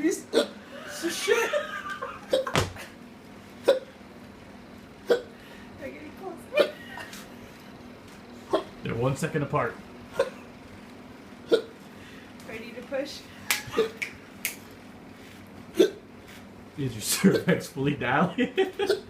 piece of shit. They're 1 second apart. Ready to push? Is your cervix fully dilated?